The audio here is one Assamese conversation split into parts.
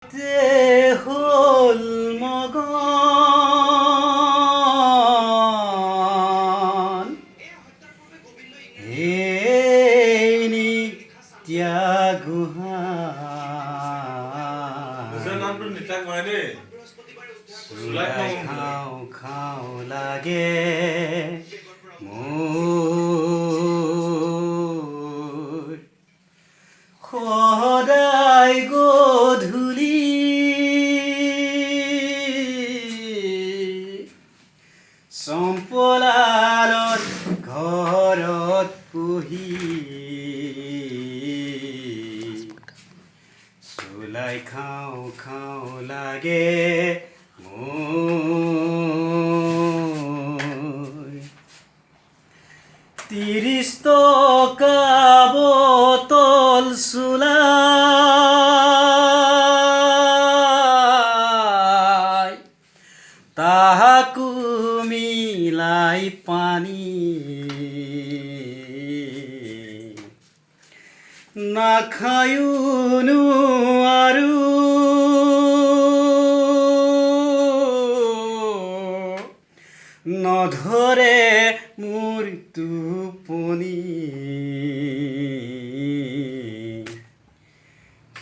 হল মগন হে নিত্যা চুলাই খাওঁ খাওঁ লাগে মোৰ সদায় গধূলি চম্পলালত ঘৰত পুহি চুলাই খাওঁ খাওঁ লাগে মোৰ ৩০ টকা বটল চুলাই তাহাকো মিলাই পানী নাখায়ো নোৱাৰো নধৰে মোৰ টোপনি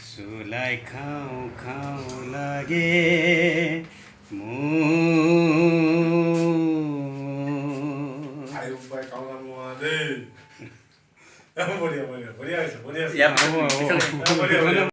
চুলাই খাওঁ খাওঁ লাগে মোৰ